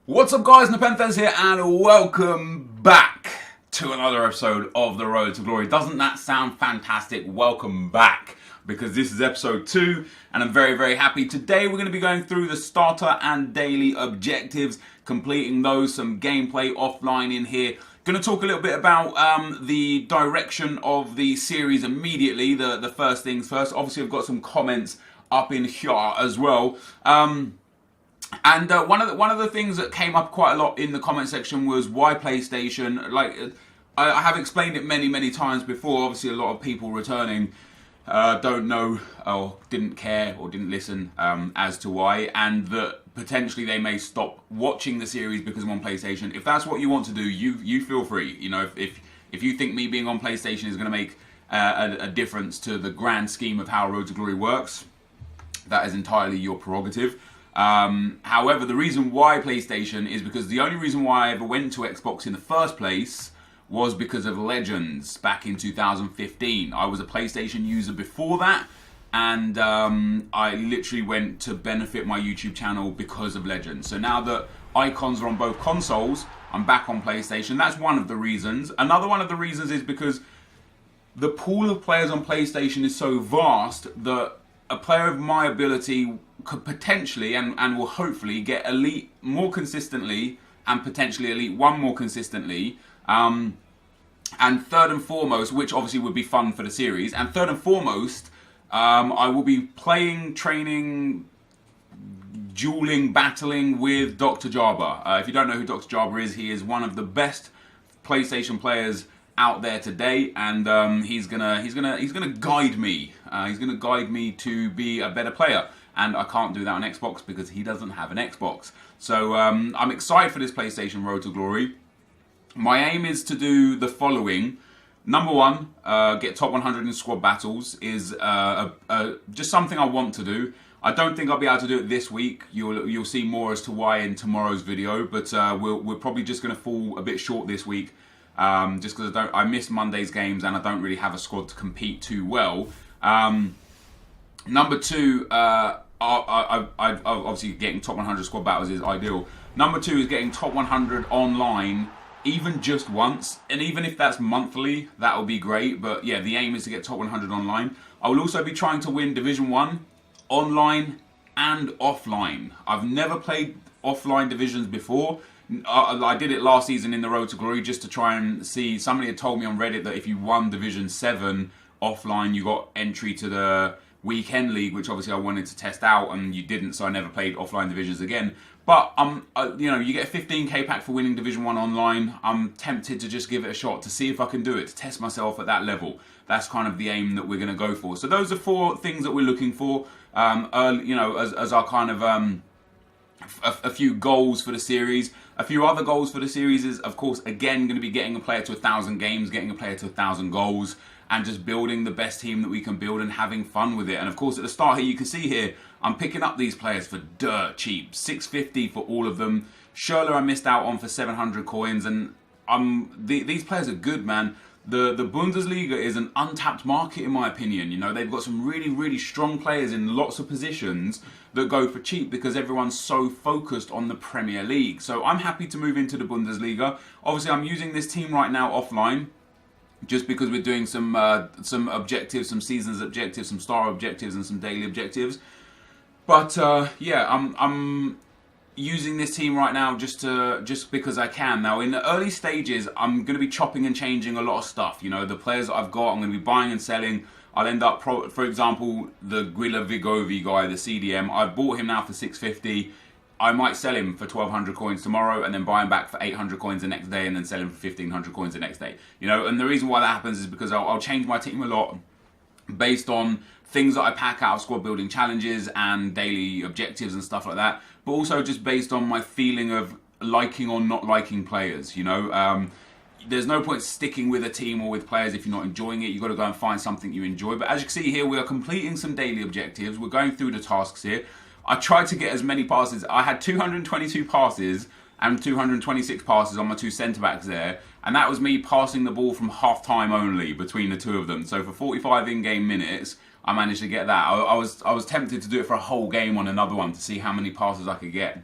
What's up guys, NepentheZ here and welcome back to another episode of The Road to Glory. Doesn't that sound fantastic? Welcome back, because this is episode 2 and I'm very happy. Today we're going to be going through the starter and daily objectives, completing those, some gameplay offline in here. Going to talk a little bit about the direction of the series immediately, the first things first. Obviously I've got some comments up in here as well. And one of the things that came up quite a lot in the comment section was why PlayStation. Like I have explained it many times before. Obviously, a lot of people returning don't know or didn't care or didn't listen as to why, and that potentially they may stop watching the series because I'm on PlayStation. If that's what you want to do, you feel free. You know, if you think me being on PlayStation is going to make a difference to the grand scheme of how Road to Glory works, that is entirely your prerogative. However, the reason why PlayStation is because the only reason why I ever went to Xbox in the first place was because of Legends back in 2015. I was a PlayStation user before that, and I literally went to benefit my YouTube channel because of Legends. So now that icons are on both consoles, I'm back on PlayStation. That's one of the reasons. Another one of the reasons is because the pool of players on PlayStation is so vast that a player of my ability could potentially and will hopefully get elite more consistently and potentially elite 1 more consistently. And third and foremost, which obviously would be fun for the series, and third and foremost, I will be playing, training, dueling, battling with Dr. Jabba. If you don't know who Dr. Jabba is, he is one of the best PlayStation players out there today, and he's gonna guide me. He's gonna guide me to be a better player, and I can't do that on Xbox because he doesn't have an Xbox. So I'm excited for this PlayStation Road to Glory. My aim is to do the following. Number 1, get top 100 in squad battles is just something I want to do. I don't think I'll be able to do it this week. You'll see more as to why in tomorrow's video, but we're probably just going to fall a bit short this week. Just because I missed Monday's games and I don't really have a squad to compete too well. Number 2, obviously getting top 100 squad battles is ideal. Number 2 is getting top 100 online, even just once, and even if that's monthly, that will be great. But yeah, the aim is to get top 100 online. I will also be trying to win Division 1 online and offline. I've never played offline divisions before. I did it last season in the Road to Glory just to try and see. Somebody had told me on Reddit that if you won Division 7 offline, you got entry to the Weekend League, which obviously I wanted to test out, and you didn't, so I never played offline divisions again. But you know, you get a 15k pack for winning Division 1 online. I'm tempted to just give it a shot to see if I can do it, to test myself at that level. That's kind of the aim that we're going to go for. So those are 4 things that we're looking for. You know, as our kind of a few goals for the series. A few other goals for the series is, of course, again, going to be getting a player to 1,000 games, getting a player to 1,000 goals, and just building the best team that we can build and having fun with it. And of course, at the start here, you can see here, I'm picking up these players for dirt cheap, 650 for all of them. Schürrle I missed out on for 700 coins, and these players are good, man. The Bundesliga is an untapped market, in my opinion. You know, they've got some really strong players in lots of positions that go for cheap because everyone's so focused on the Premier League. So I'm happy to move into the Bundesliga. Obviously, I'm using this team right now offline, just because we're doing some objectives, some seasons objectives, some star objectives, and some daily objectives. But yeah, I'm using this team right now just because I can. Now, in the early stages, I'm going to be chopping and changing a lot of stuff. You know, the players that I've got, I'm going to be buying and selling. I'll end up, for example, the Guila Vigovi guy, the CDM. I bought him now for 650. I might sell him for 1,200 coins tomorrow and then buy him back for 800 coins the next day and then sell him for 1,500 coins the next day. You know, and the reason why that happens is because I'll change my team a lot based on things that I pack out of squad building challenges and daily objectives and stuff like that, but also just based on my feeling of liking or not liking players. You know, there's no point sticking with a team or with players if you're not enjoying it. You've got to go and find something you enjoy. But as you can see here, we are completing some daily objectives. We're going through the tasks here. I tried to get as many passes. I had 222 passes and 226 passes on my 2 centre-backs there. And that was me passing the ball from half-time only between the 2 of them. So for 45 in-game minutes, I managed to get that. I was tempted to do it for a whole game on another one to see how many passes I could get.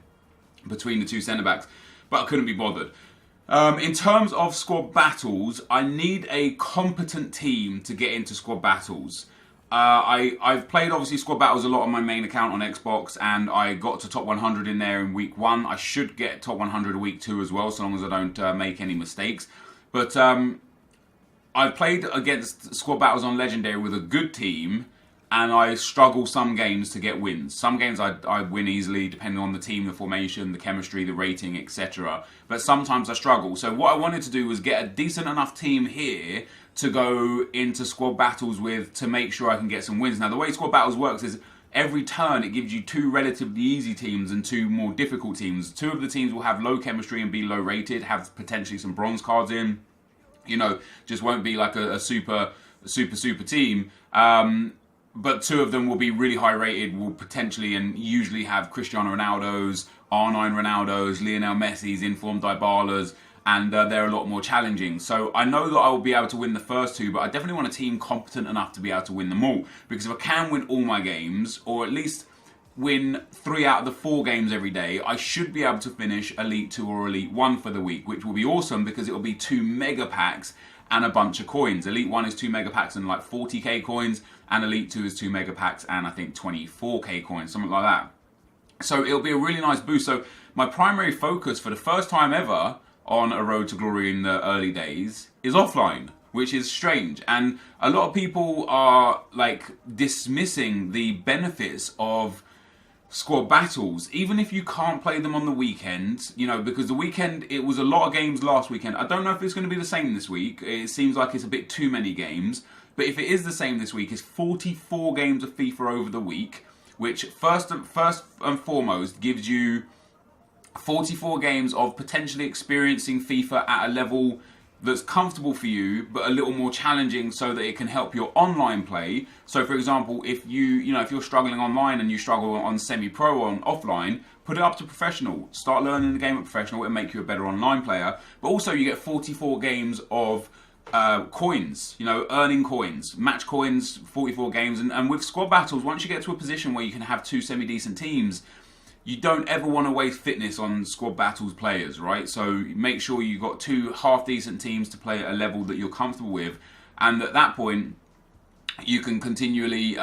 between the two centre-backs, but I couldn't be bothered. In terms of squad battles, I need a competent team to get into squad battles. I've played obviously squad battles a lot on my main account on Xbox, and I got to top 100 in there in week 1. I should get top 100 week 2 as well, so long as I don't make any mistakes. But I've played against squad battles on Legendary with a good team, and I struggle some games to get wins. Some games I win easily, depending on the team, the formation, the chemistry, the rating, etc. But sometimes I struggle. So what I wanted to do was get a decent enough team here to go into squad battles with, to make sure I can get some wins. Now, the way squad battles works is every turn it gives you 2 relatively easy teams and 2 more difficult teams. 2 of the teams will have low chemistry and be low rated, have potentially some bronze cards in. You know, just won't be like a super team. But 2 of them will be really high rated, will potentially and usually have Cristiano Ronaldo's, R9 Ronaldo's, Lionel Messi's, informed Dybalas, and they're a lot more challenging. So I know that I will be able to win the first 2, but I definitely want a team competent enough to be able to win them all. Because if I can win all my games, or at least win 3 out of the 4 games every day, I should be able to finish Elite 2 or Elite 1 for the week, which will be awesome because it will be 2 mega packs and a bunch of coins. Elite 1 is 2 mega packs and like 40k coins, and Elite 2 is 2 mega packs and I think 24k coins, something like that. So it'll be a really nice boost. So my primary focus for the first time ever on a road to glory in the early days is offline, which is strange. And a lot of people are like dismissing the benefits of squad battles, even if you can't play them on the weekend, you know, because the weekend, it was a lot of games last weekend. I don't know if it's going to be the same this week. It seems like it's a bit too many games. But if it is the same this week, it's 44 games of FIFA over the week, which first and foremost gives you 44 games of potentially experiencing FIFA at a level that's comfortable for you, but a little more challenging so that it can help your online play. So for example, if if you're struggling online and you struggle on semi-pro or on offline, put it up to professional. Start learning the game at professional. It'll make you a better online player. But also you get 44 games of coins, earning coins, match coins, 44 games. And with squad battles, once you get to a position where you can have 2 semi-decent teams, you don't ever want to waste fitness on squad battles players, right? So make sure you've got 2 half-decent teams to play at a level that you're comfortable with. And at that point, you can continually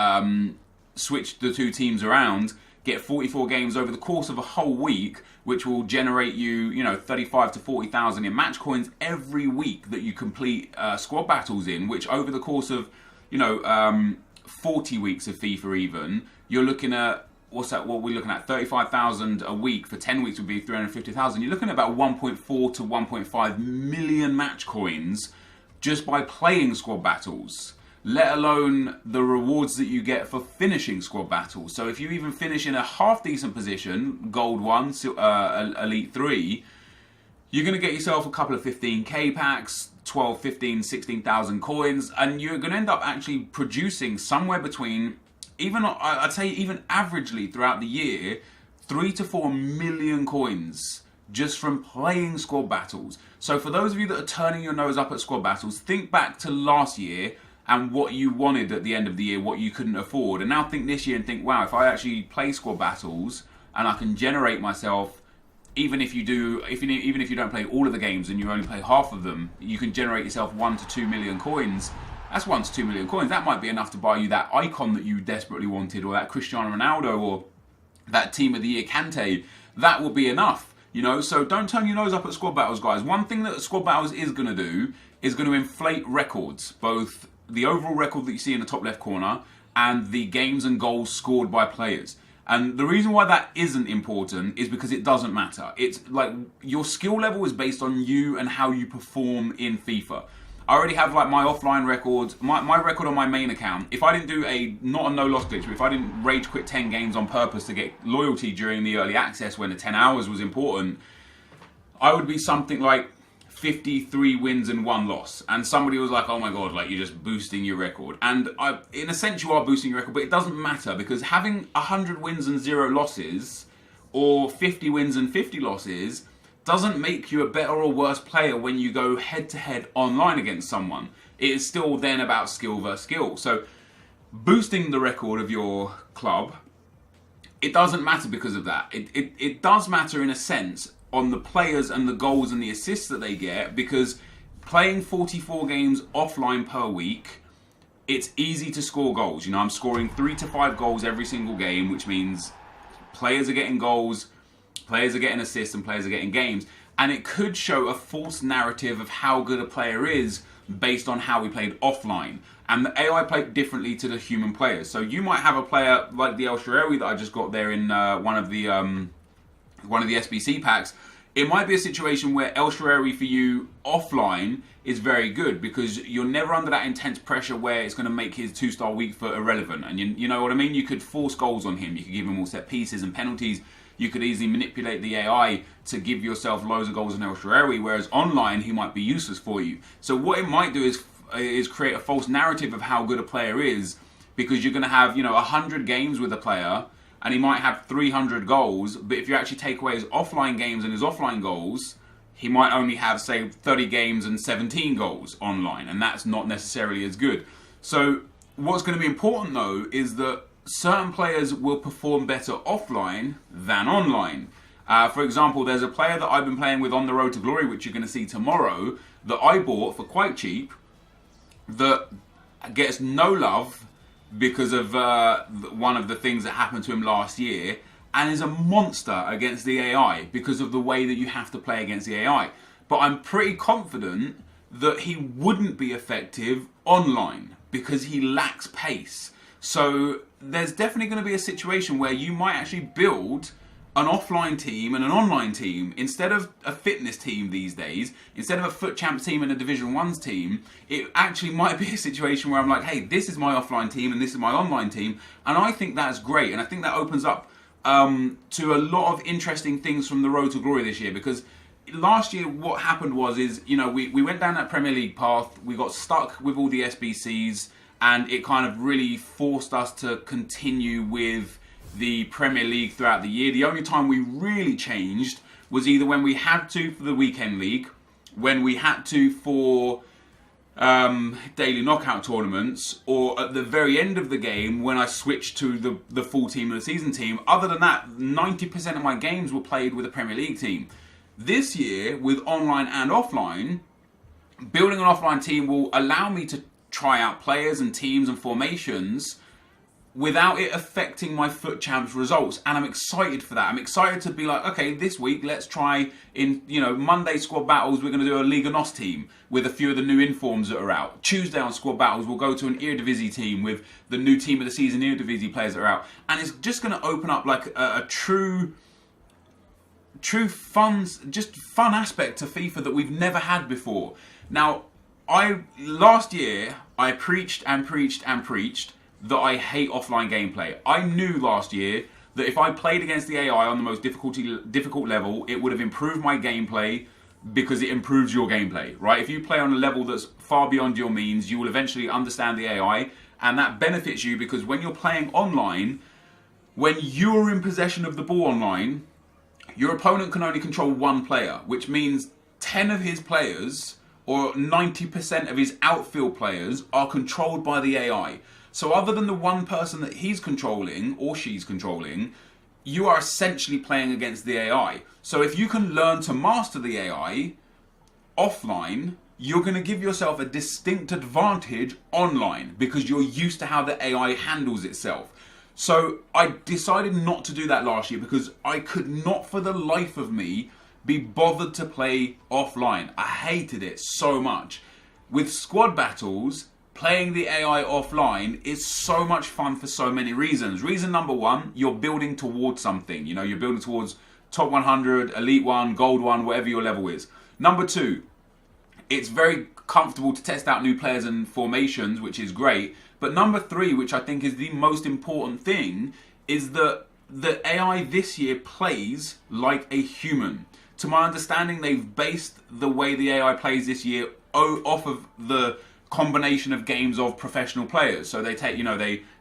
switch the 2 teams around, get 44 games over the course of a whole week, which will generate you, 35 to 40,000 in match coins every week that you complete squad battles in, which over the course of, 40 weeks of FIFA even, you're looking at, what's that? What we're looking at, 35,000 a week for 10 weeks would be 350,000. You're looking at about 1.4 to 1.5 million match coins just by playing squad battles, let alone the rewards that you get for finishing squad battles. So if you even finish in a half decent position, gold 1, elite 3, you're going to get yourself a couple of 15k packs, 12, 15, 16,000 coins, and you're going to end up actually producing somewhere between, I'd say even averagely throughout the year, 3 to 4 million coins just from playing squad battles. So for those of you that are turning your nose up at squad battles, think back to last year and what you wanted at the end of the year, what you couldn't afford. And now think this year and think, wow, if I actually play squad battles and I can generate myself, even if you don't play all of the games and you only play half of them, you can generate yourself 1 to 2 million coins. That's 1 to 2 million coins. That might be enough to buy you that icon that you desperately wanted, or that Cristiano Ronaldo, or that Team of the Year Kante. That will be enough, So don't turn your nose up at squad battles, guys. One thing that squad battles is going to do is going to inflate records, both the overall record that you see in the top left corner and the games and goals scored by players. And the reason why that isn't important is because it doesn't matter. It's like your skill level is based on you and how you perform in FIFA. I already have like my offline records, my record on my main account. If I didn't do not a no-loss glitch, but if I didn't rage quit 10 games on purpose to get loyalty during the early access when the 10 hours was important, I would be something like 53 wins and 1 loss. And somebody was like, oh my God, like you're just boosting your record. And in a sense you are boosting your record, but it doesn't matter because having 100 wins and 0 losses or 50 wins and 50 losses doesn't make you a better or worse player when you go head-to-head online against someone. It is still then about skill versus skill. So boosting the record of your club it doesn't matter because of that. It does matter in a sense on the players and the goals and the assists that they get, because playing 44 games offline per week, it's easy to score goals. You know, I'm scoring 3 to 5 goals every single game, which means players are getting goals, players are getting assists, and players are getting games. And it could show a false narrative of how good a player is based on how we played offline. And the AI played differently to the human players. So you might have a player like the ENQUIRIES that I just got there in one of the SBC packs. It might be a situation where ENQUIRIES for you offline is very good, because you're never under that intense pressure where it's going to make his 2-star weak foot irrelevant. And you know what I mean? You could force goals on him. You could give him all set pieces and penalties. You could easily manipulate the AI to give yourself loads of goals in ENQUIRIES, whereas online he might be useless for you. So what it might do is create a false narrative of how good a player is, because you're going to have 100 games with a player and he might have 300 goals, but if you actually take away his offline games and his offline goals, he might only have, say, 30 games and 17 goals online, and that's not necessarily as good. So what's going to be important though is that certain players will perform better offline than online. For example, there's a player that I've been playing with on the Road to Glory, which you're going to see tomorrow, that I bought for quite cheap, that gets no love because of one of the things that happened to him last year, and is a monster against the AI because of the way that you have to play against the AI. But I'm pretty confident that he wouldn't be effective online because he lacks pace. So there's definitely going to be a situation where you might actually build an offline team and an online team instead of a fitness team these days. Instead of a foot champs team and a Division 1's team, it actually might be a situation where I'm like, hey, this is my offline team and this is my online team, and I think that's great. And I think that opens up to a lot of interesting things from the Road to Glory this year, because last year what happened was we went down that Premier League path, we got stuck with all the SBCs, and it kind of really forced us to continue with the Premier League throughout the year. The only time we really changed was either when we had to for the weekend league, when we had to for daily knockout tournaments, or at the very end of the game when I switched to the full team and the season team. Other than that, 90% of my games were played with a Premier League team. This year, with online and offline, building an offline team will allow me to try out players and teams and formations without it affecting my foot champs results, and I'm excited for that. I'm excited to be like, okay, this week let's try in Monday squad battles, we're going to do a Liga NOS team with a few of the new informs that are out. Tuesday on squad battles we'll go to an Eredivisie team with the new team of the season Eredivisie players that are out, and it's just going to open up like a true fun aspect to FIFA that we've never had before. Now, last year I preached that I hate offline gameplay. I knew last year that if I played against the AI on the most difficult level, it would have improved my gameplay, because it improves your gameplay, right? If you play on a level that's far beyond your means, you will eventually understand the AI, and that benefits you, because when you're playing online, when you're in possession of the ball online, your opponent can only control one player, which means 10 of his players, or 90% of his outfield players, are controlled by the AI. So other than the one person that he's controlling, or she's controlling, you are essentially playing against the AI. So if you can learn to master the AI offline, you're going to give yourself a distinct advantage online, because you're used to how the AI handles itself. So I decided not to do that last year, because I could not for the life of me be bothered to play offline. I hated it so much. With squad battles, playing the AI offline is so much fun for so many reasons. Reason number one, you're building towards something. You're building towards top 100, elite 1, gold 1, whatever your level is. Number two, it's very comfortable to test out new players and formations, which is great. But number three, which I think is the most important thing, is that the AI this year plays like a human. To my understanding, they've based the way the AI plays this year off of the combination of games of professional players. So they take,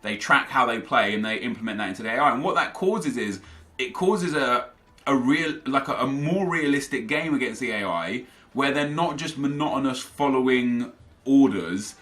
they track how they play and they implement that into the AI. And what that causes is, it causes a more realistic game against the AI, where they're not just monotonous following orders.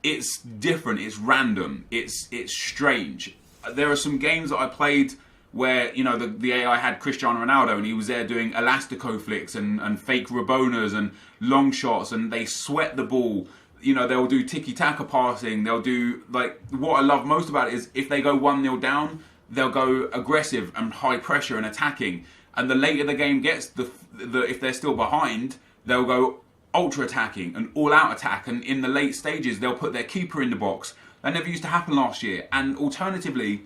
It's different, it's random, it's strange. There are some games that I played where, you know, the AI had Cristiano Ronaldo and he was there doing elastico flicks and fake Rabonas and long shots, and they sweat the ball. You know, they'll do tiki-taka passing. They'll do, like, what I love most about it is if they go 1-0 down, they'll go aggressive and high pressure and attacking. And the later the game gets, if they're still behind, they'll go ultra attacking and all out attack. And in the late stages, they'll put their keeper in the box. That never used to happen last year. And alternatively,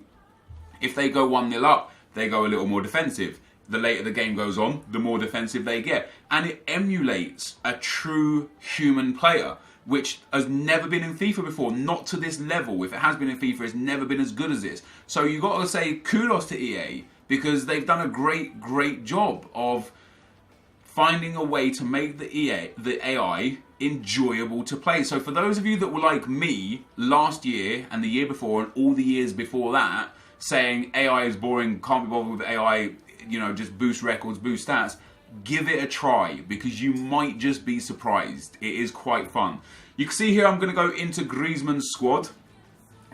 if they go 1-0 up, they go a little more defensive. The later the game goes on, the more defensive they get. And it emulates a true human player, which has never been in FIFA before, not to this level. If it has been in FIFA, it's never been as good as this. So you got to say kudos to EA, because they've done a great job of finding a way to make the AI enjoyable to play. So for those of you that were like me last year and the year before and all the years before that, saying AI is boring, can't be bothered with AI, you know, just boost records, boost stats, give it a try, because you might just be surprised. It is quite fun. You can see here I'm going to go into Griezmann's squad.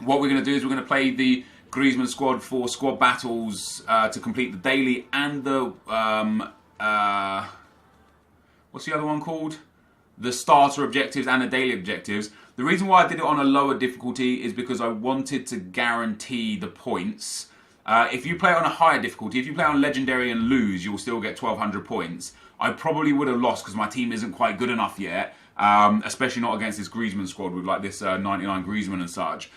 What we're going to do is we're going to play the Griezmann squad for squad battles to complete the daily and the what's the other one called? The starter objectives and the daily objectives. The reason why I did it on a lower difficulty is because I wanted to guarantee the points. If you play on a higher difficulty, if you play on Legendary and lose, you'll still get 1,200 points. I probably would have lost because my team isn't quite good enough yet, especially not against this Griezmann squad with like this 99 Griezmann and such.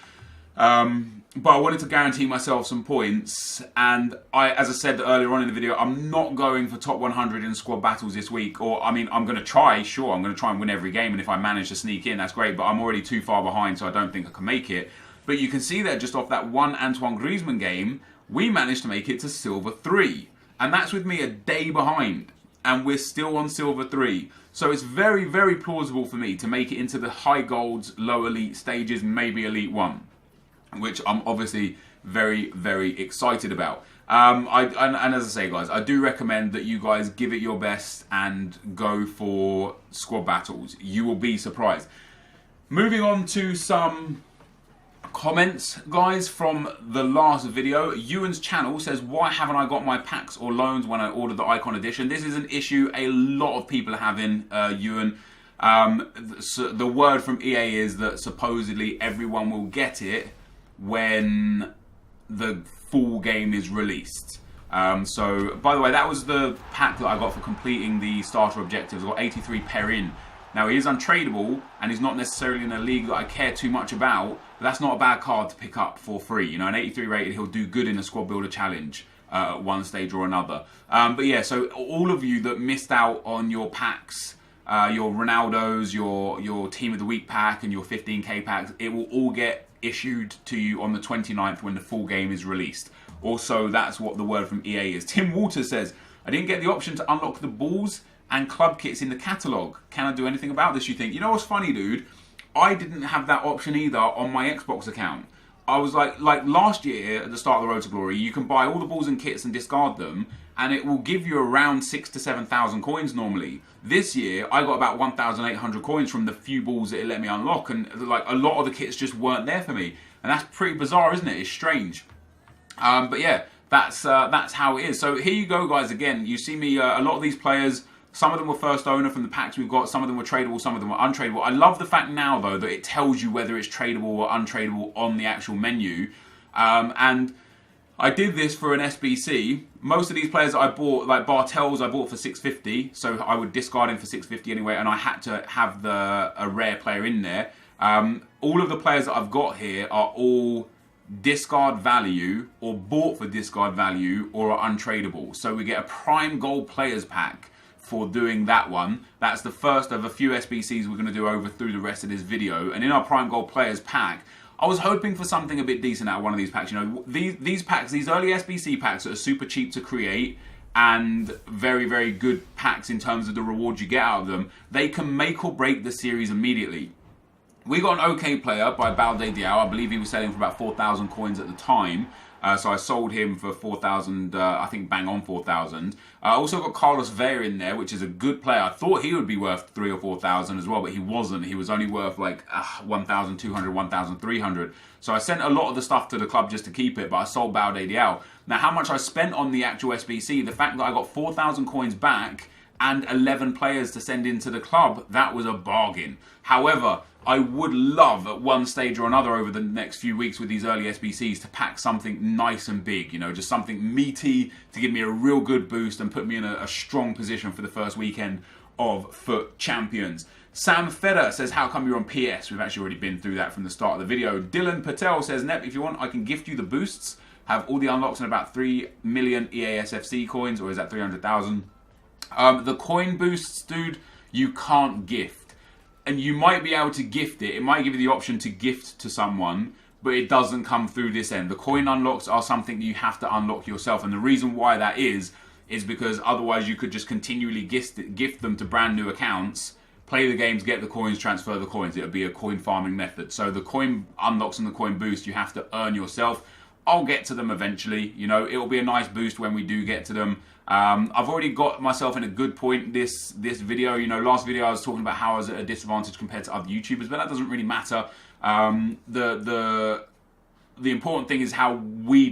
But I wanted to guarantee myself some points, and as I said earlier on in the video, I'm not going for top 100 in squad battles this week. Or, I mean, I'm going to try, sure, I'm going to try and win every game, and if I manage to sneak in, that's great, but I'm already too far behind, so I don't think I can make it. But you can see there, just off that one Antoine Griezmann game, we managed to make it to Silver 3. And that's with me a day behind, and we're still on Silver 3. So it's very, very plausible for me to make it into the high golds, low elite stages, maybe Elite 1. Which I'm obviously very, very excited about. And as I say, guys, I do recommend that you guys give it your best and go for squad battles. You will be surprised. Moving on to some comments, guys, from the last video. Ewan's channel says, why haven't I got my packs or loans when I ordered the Icon Edition? This is an issue a lot of people are having, Ewan. So the word from EA is that supposedly everyone will get it when the full game is released. So, by the way, that was the pack that I got for completing the starter objectives. I got 83 Perrin. Now, he is untradeable, and he's not necessarily in a league that I care too much about, but that's not a bad card to pick up for free. You know, an 83 rated, he'll do good in a squad builder challenge at one stage or another. But yeah, so all of you that missed out on your packs, your Ronaldos, your Team of the Week pack, and your 15k packs, it will all get issued to you on the 29th when the full game is released. Also, that's what the word from EA is. Tim Walters says, I didn't get the option to unlock the balls and club kits in the catalogue. Can I do anything about this, you think? You know what's funny, dude? I didn't have that option either on my Xbox account. I was like last year at the start of the Road to Glory, you can buy all the balls and kits and discard them, and it will give you around 6,000 to 7,000 coins normally. This year, I got about 1,800 coins from the few balls that it let me unlock, and like a lot of the kits just weren't there for me, and that's pretty bizarre, isn't it? It's strange. But yeah, that's how it is. So here you go, guys. Again, you see me. A lot of these players, some of them were first owner from the packs we've got. Some of them were tradable. Some of them were untradeable. I love the fact now, though, that it tells you whether it's tradable or untradeable on the actual menu. And I did this for an SBC. Most of these players that I bought, like Bartels, I bought for 650, so I would discard him for 650 anyway, and I had to have a rare player in there. All of the players that I've got here are all discard value or bought for discard value or are untradeable. So we get a prime gold players pack for doing that one. That's the first of a few SBCs we're going to do over through the rest of this video. And in our prime gold players pack, I was hoping for something a bit decent out of one of these packs. You know, these packs, these early SBC packs that are super cheap to create and very, very good packs in terms of the rewards you get out of them, they can make or break the series immediately. We got an okay player by Balde Diao. I believe he was selling for about 4,000 coins at the time. So I sold him for 4,000, I think bang on 4,000. I also got Carlos Vela in there, which is a good player. I thought he would be worth 3,000 or 4,000 as well, but he wasn't. He was only worth like 1,200, 1,300. So I sent a lot of the stuff to the club just to keep it, but I sold Balde Diao. Now, how much I spent on the actual SBC, the fact that I got 4,000 coins back and 11 players to send into the club, that was a bargain. However, I would love at one stage or another over the next few weeks with these early SBCs to pack something nice and big, you know, just something meaty to give me a real good boost and put me in a strong position for the first weekend of FUT Champions. Sam Feder says, how come you're on PS? We've actually already been through that from the start of the video. Dylan Patel says, Nep, if you want, I can gift you the boosts. Have all the unlocks and about 3 million EASFC coins, or is that 300,000? The coin boosts, dude, you can't gift. And you might be able to gift it. It might give you the option to gift to someone, but it doesn't come through this end. The coin unlocks are something you have to unlock yourself. And the reason why that is because otherwise you could just continually gift them to brand new accounts, play the games, get the coins, transfer the coins. It would be a coin farming method. So the coin unlocks and the coin boost, you have to earn yourself. I'll get to them eventually. You know, it'll be a nice boost when we do get to them. I've already got myself in a good point this video. You know, last video I was talking about how I was at a disadvantage compared to other YouTubers, but that doesn't really matter. The important thing is how we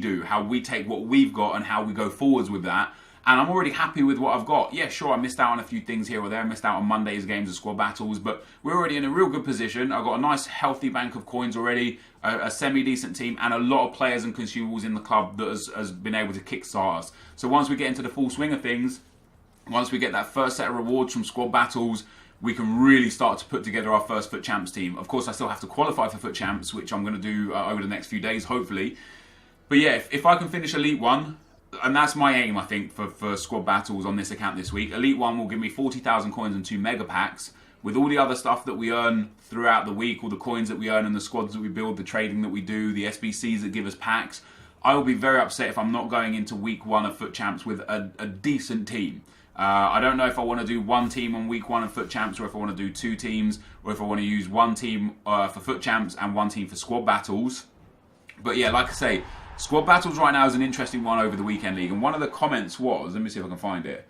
take what we've got and how we go forwards with that. And I'm already happy with what I've got. Yeah, sure, I missed out on a few things here or there. I missed out on Monday's games of squad battles, but we're already in a real good position. I've got a nice, healthy bank of coins already, a semi-decent team, and a lot of players and consumables in the club that has been able to kickstart us. So once we get into the full swing of things, once we get that first set of rewards from squad battles, we can really start to put together our first FUT Champs team. Of course, I still have to qualify for FUT Champs, which I'm going to do over the next few days, hopefully. But yeah, if I can finish Elite 1, and that's my aim, I think, for squad battles on this account this week. Elite 1 will give me 40,000 coins and 2 mega packs. With all the other stuff that we earn throughout the week, all the coins that we earn and the squads that we build, the trading that we do, the SBCs that give us packs, I will be very upset if I'm not going into week 1 of FUT Champs with a decent team. I don't know if I want to do one team on week 1 of FUT Champs, or if I want to do 2 teams, or if I want to use one team for FUT Champs and one team for squad battles. But yeah, like I say, squad battles right now is an interesting one over the weekend league, and one of the comments was, let me see if I can find it.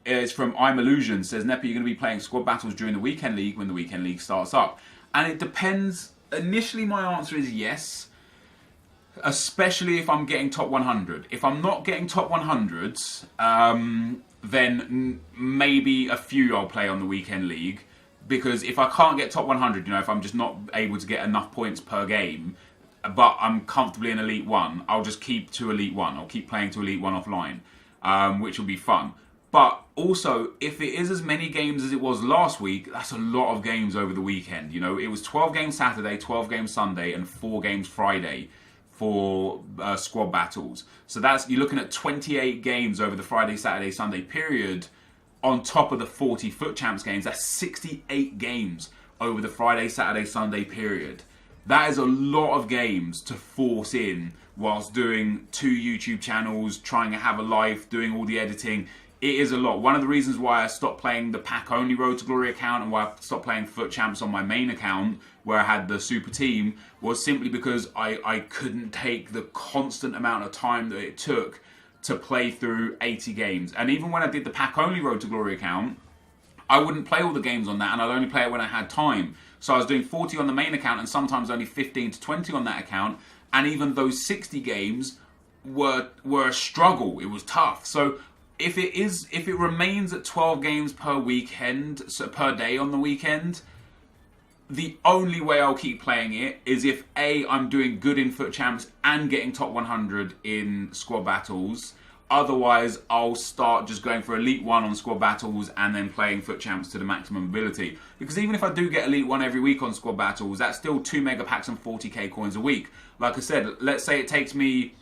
It's from I'm Illusion, says, Neppy, you're going to be playing squad battles during the weekend league when the weekend league starts up. And it depends. Initially, my answer is yes, especially if I'm getting top 100. If I'm not getting top 100s, then maybe a few I'll play on the weekend league. Because if I can't get top 100, you know, if I'm just not able to get enough points per game, but I'm comfortably in Elite 1, I'll just keep to Elite 1. I'll keep playing to Elite 1 offline, which will be fun. But also, if it is as many games as it was last week, that's a lot of games over the weekend. You know, it was 12 games Saturday, 12 games Sunday, and 4 games Friday for squad battles. So that's, you're looking at 28 games over the Friday, Saturday, Sunday period on top of the 40 FUT Champs games. That's 68 games over the Friday, Saturday, Sunday period. That is a lot of games to force in whilst doing 2 YouTube channels, trying to have a life, doing all the editing. It is a lot. One of the reasons why I stopped playing the pack-only Road to Glory account and why I stopped playing FUT Champs on my main account, where I had the super team, was simply because I couldn't take the constant amount of time that it took to play through 80 games. And even when I did the pack-only Road to Glory account, I wouldn't play all the games on that, and I'd only play it when I had time. So I was doing 40 on the main account and sometimes only 15 to 20 on that account. And even those 60 games were a struggle. It was tough. So if it remains at 12 games per weekend, so per day on the weekend, the only way I'll keep playing it is if A, I'm doing good in FUT Champs and getting top 100 in squad battles. Otherwise, I'll start just going for Elite 1 on squad battles and then playing FUT Champs to the maximum ability. Because even if I do get Elite 1 every week on squad battles, that's still 2 mega packs and 40k coins a week. Like I said, let's say it takes me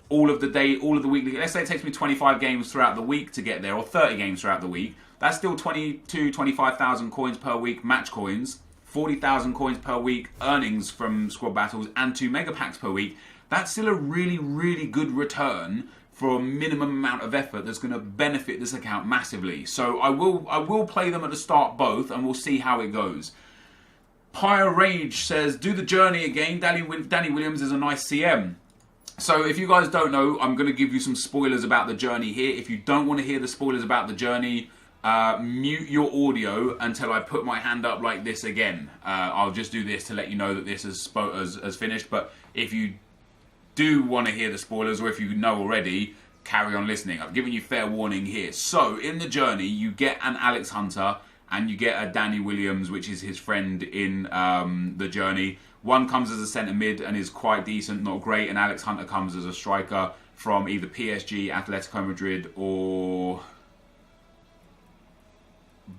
all of the week. Let's say it takes me 25 games throughout the week to get there, or 30 games throughout the week. That's still 25,000 coins per week, match coins. 40,000 coins per week earnings from squad battles and 2 mega packs per week. That's still a really, really good return for a minimum amount of effort that's going to benefit this account massively. So I will play them at the start both, and we'll see how it goes. Pyre Rage says, do the journey again. Danny Williams is a nice CM. So if you guys don't know, I'm going to give you some spoilers about the journey here. If you don't want to hear the spoilers about the journey, mute your audio until I put my hand up like this again. I'll just do this to let you know that this has finished. But if you do want to hear the spoilers, or if you know already, carry on listening. I've given you fair warning here. So, in the journey, you get an Alex Hunter and you get a Danny Williams, which is his friend in the journey. One comes as a centre mid and is quite decent, not great, and Alex Hunter comes as a striker from either PSG, Atletico Madrid, or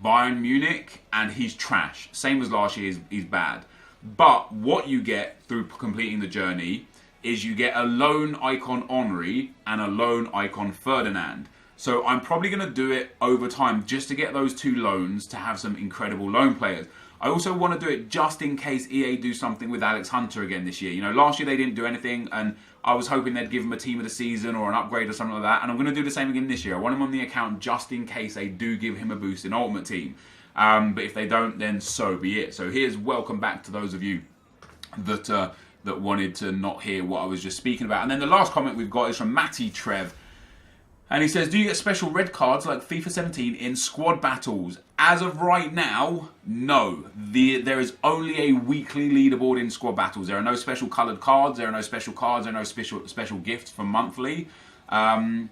Bayern Munich, and he's trash. Same as last year, he's bad. But what you get through completing the journey is you get a lone icon Henry and a lone icon Ferdinand. So I'm probably going to do it over time just to get those two loans to have some incredible loan players. I also want to do it just in case EA do something with Alex Hunter again this year. You know, last year they didn't do anything, and I was hoping they'd give him a team of the season or an upgrade or something like that. And I'm going to do the same again this year. I want him on the account just in case they do give him a boost in Ultimate Team. But if they don't, then so be it. So here's welcome back to those of you that wanted to not hear what I was just speaking about. And then the last comment we've got is from Matty Trev. And he says, do you get special red cards like FIFA 17 in squad battles? As of right now, no. There is only a weekly leaderboard in squad battles. There are no special coloured cards. There are no special cards. There are no special gifts for monthly. I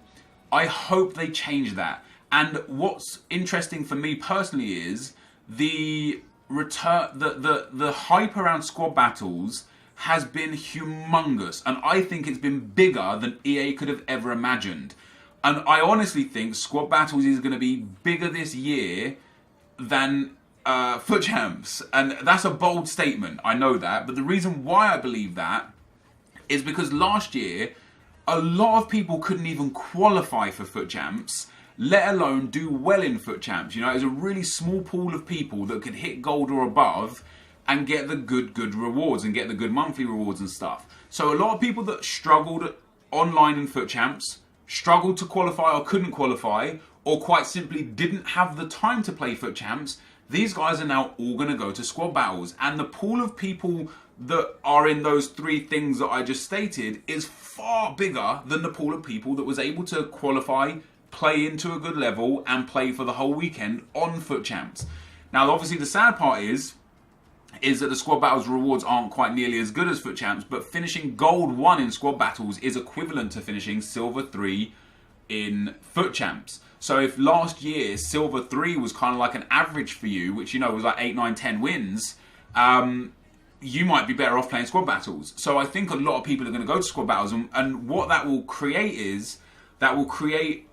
hope they change that. And what's interesting for me personally is the hype around squad battles has been humongous. And I think it's been bigger than EA could have ever imagined. And I honestly think Squad Battles is going to be bigger this year than Foot Champs. And that's a bold statement, I know that. But the reason why I believe that is because last year, a lot of people couldn't even qualify for Foot Champs, let alone do well in Foot Champs. You know, it was a really small pool of people that could hit gold or above and get the good rewards and get the good monthly rewards and stuff. So a lot of people that struggled online in Foot Champs, struggled to qualify or couldn't qualify, or quite simply didn't have the time to play Foot Champs, these guys are now all going to go to squad battles. And the pool of people that are in those three things that I just stated is far bigger than the pool of people that was able to qualify, play into a good level, and play for the whole weekend on Foot Champs. Now, obviously, the sad part is that the squad battles rewards aren't quite nearly as good as Foot Champs, but finishing gold 1 in squad battles is equivalent to finishing silver 3 in Foot Champs. So if last year silver 3 was kind of like an average for you, which, you know, was like 8, 9, 10 wins, you might be better off playing squad battles. So I think a lot of people are going to go to squad battles, and what that will create is that will create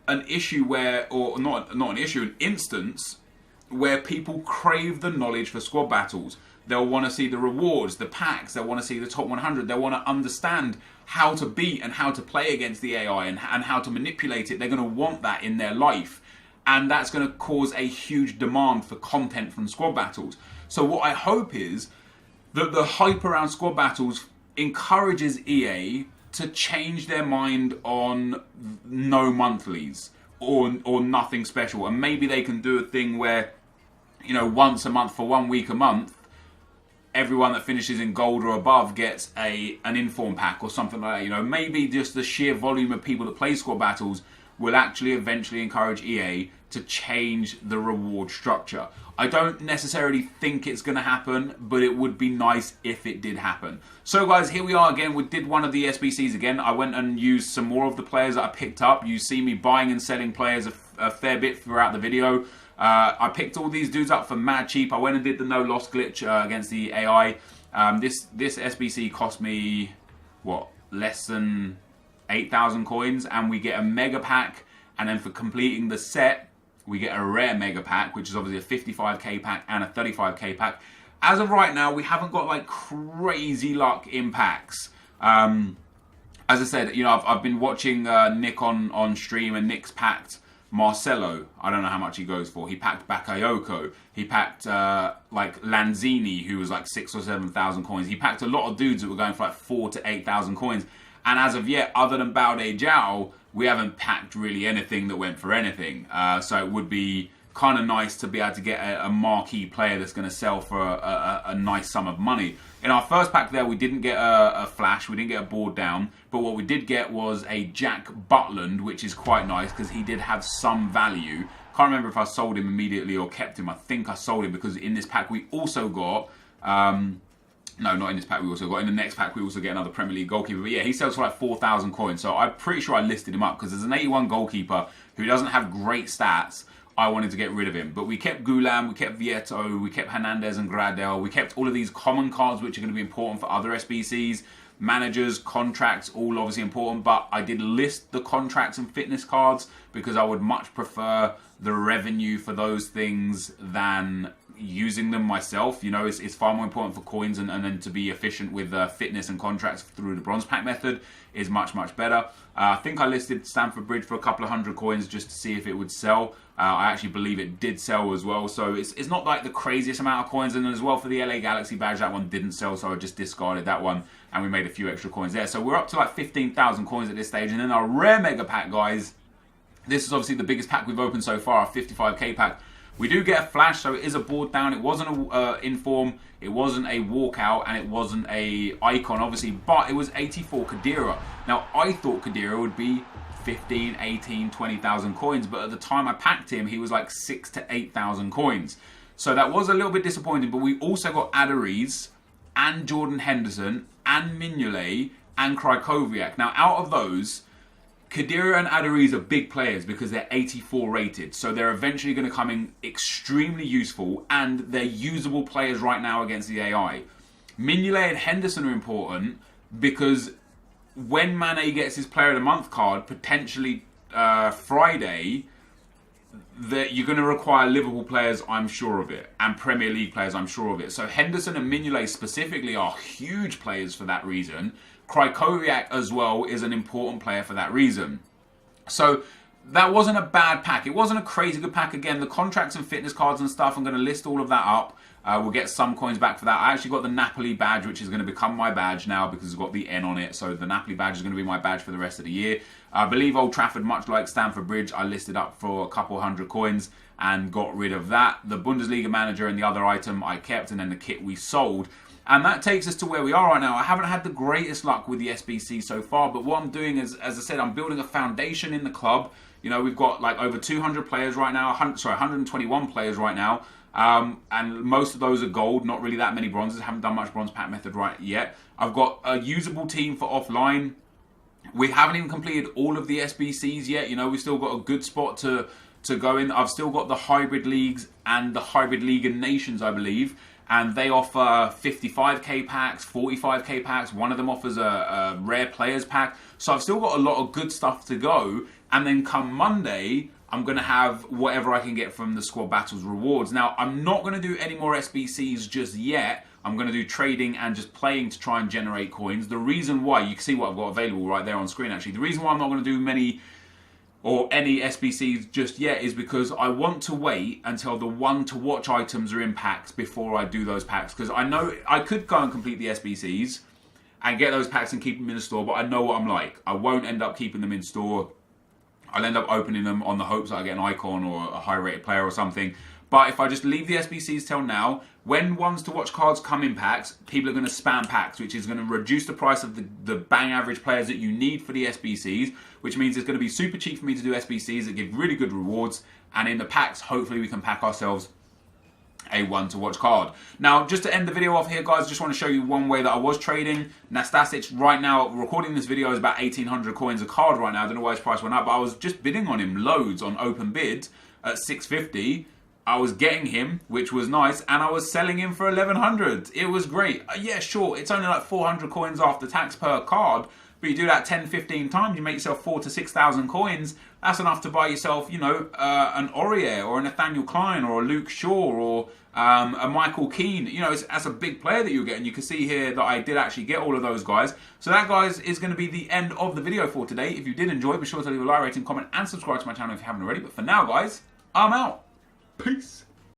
an issue where, or not an issue, an instance where people crave the knowledge for squad battles. They'll want to see the rewards, the packs, they'll want to see the top 100, they'll want to understand how to beat and how to play against the AI and how to manipulate it. They're going to want that in their life. And that's going to cause a huge demand for content from squad battles. So what I hope is that the hype around squad battles encourages EA to change their mind on no monthlies or nothing special. And maybe they can do a thing where, you know, once a month for 1 week a month, everyone that finishes in gold or above gets an inform pack or something like that. You know, maybe just the sheer volume of people that play squad battles will actually eventually encourage EA to change the reward structure. I don't necessarily think it's going to happen, but it would be nice if it did happen. So guys, here we are again. We did one of the SBCs again. I went and used some more of the players that I picked up. You see me buying and selling players a fair bit throughout the video. I picked all these dudes up for mad cheap. I went and did the no loss glitch against the AI. This SBC cost me, what, less than 8,000 coins, and we get a mega pack, and then for completing the set we get a rare mega pack, which is obviously a 55k pack and a 35k pack. As of right now, we haven't got like crazy luck in packs. As I said, you know, I've been watching Nick on stream, and Nick's packed Marcelo. I don't know how much he goes for. He packed Bakayoko. He packed like Lanzini, who was like 6,000 or 7,000 coins. He packed a lot of dudes that were going for like 4,000 to 8,000 coins. And as of yet, other than Baude Zhao, we haven't packed really anything that went for anything. So it would be kind of nice to be able to get a marquee player that's going to sell for a nice sum of money. In our first pack there, we didn't get a flash, we didn't get a board down, but what we did get was a Jack Butland, which is quite nice because he did have some value. Can't remember if I sold him immediately or kept him. I think I sold him because in this pack we also got No, not in this pack we also got. In the next pack we also get another Premier League goalkeeper. But yeah, he sells for like 4,000 coins. So I'm pretty sure I listed him up because there's an 81 goalkeeper who doesn't have great stats. I wanted to get rid of him. But we kept Gulam, we kept Vieto, we kept Hernandez and Gradel. We kept all of these common cards which are going to be important for other SBCs. Managers, contracts, all obviously important. But I did list the contracts and fitness cards because I would much prefer the revenue for those things than using them myself. You know, it's far more important for coins, and then to be efficient with fitness and contracts through the bronze pack method is much better. I think I listed Stamford Bridge for a couple of hundred coins just to see if it would sell. I actually believe it did sell as well, so it's not like the craziest amount of coins. And then as well for the LA Galaxy badge, that one didn't sell, so I just discarded that one and we made a few extra coins there. So we're up to like 15,000 coins at this stage. And then our rare mega pack, guys, this is obviously the biggest pack we've opened so far, our 55k pack. We do get a flash, so it is a board down. It wasn't a inform, it wasn't a walkout, and it wasn't a icon, obviously, but it was 84 Khedira. Now, I thought Khedira would be 15, 18, 20,000 coins, but at the time I packed him, he was like 6,000 to 8,000 coins. So that was a little bit disappointing, but we also got Aduriz and Jordan Henderson and Mignolet and Krykowiak. Now, out of those, Khedira and Aduriz are big players because they're 84 rated, so they're eventually going to come in extremely useful, and they're usable players right now against the AI. Mignolet and Henderson are important because when Mane gets his Player of the Month card, potentially Friday, that you're going to require Liverpool players, I'm sure of it, and Premier League players, I'm sure of it. So Henderson and Mignolet specifically are huge players for that reason. Krykowiak as well is an important player for that reason. So that wasn't a bad pack. It wasn't a crazy good pack. Again, the contracts and fitness cards and stuff, I'm going to list all of that up. We'll get some coins back for that. I actually got the Napoli badge, which is going to become my badge now because it's got the N on it. So the Napoli badge is going to be my badge for the rest of the year. I believe Old Trafford, much like Stamford Bridge, I listed up for a couple hundred coins and got rid of that. The Bundesliga manager and the other item I kept, and then the kit we sold. And that takes us to where we are right now. I haven't had the greatest luck with the SBC so far, but what I'm doing is, as I said, I'm building a foundation in the club. You know, we've got like over 200 players right now, 121 players right now. And most of those are gold, not really that many bronzes. Haven't done much bronze pack method right yet. I've got a usable team for offline. We haven't even completed all of the SBCs yet. You know, we've still got a good spot to go in. I've still got the hybrid leagues and the hybrid league and nations, I believe. And they offer 55k packs, 45k packs. One of them offers a rare players pack. So I've still got a lot of good stuff to go. And then come Monday, I'm going to have whatever I can get from the squad battles rewards. Now, I'm not going to do any more SBCs just yet. I'm going to do trading and just playing to try and generate coins. The reason why, you can see what I've got available right there on screen actually. The reason why I'm not going to do many or any SBCs just yet is because I want to wait until the one to watch items are in packs before I do those packs. Because I know I could go and complete the SBCs and get those packs and keep them in the store, but I know what I'm like. I won't end up keeping them in store. I'll end up opening them on the hopes that I get an icon or a high rated player or something. But if I just leave the SBCs till now, when ones to watch cards come in packs, people are going to spam packs, which is going to reduce the price of the bang average players that you need for the SBCs, which means it's going to be super cheap for me to do SBCs that give really good rewards. And in the packs, hopefully we can pack ourselves a one to watch card. Now, just to end the video off here, guys, just want to show you one way that I was trading. Nastasic right now, recording this video, is about 1,800 coins a card right now. I don't know why his price went up, but I was just bidding on him loads on open bid at 650. I was getting him, which was nice, and I was selling him for 1,100. It was great. Yeah, sure, it's only like 400 coins after tax per card, but you do that 10, 15 times, you make yourself 4,000 to 6,000 coins. That's enough to buy yourself, you know, an Aurier or a Nathaniel Klein or a Luke Shaw or a Michael Keane. You know, that's a big player that you're getting. You can see here that I did actually get all of those guys. So that, guys, is going to be the end of the video for today. If you did enjoy, be sure to leave a like, rating, comment, and subscribe to my channel if you haven't already. But for now, guys, I'm out. Peace.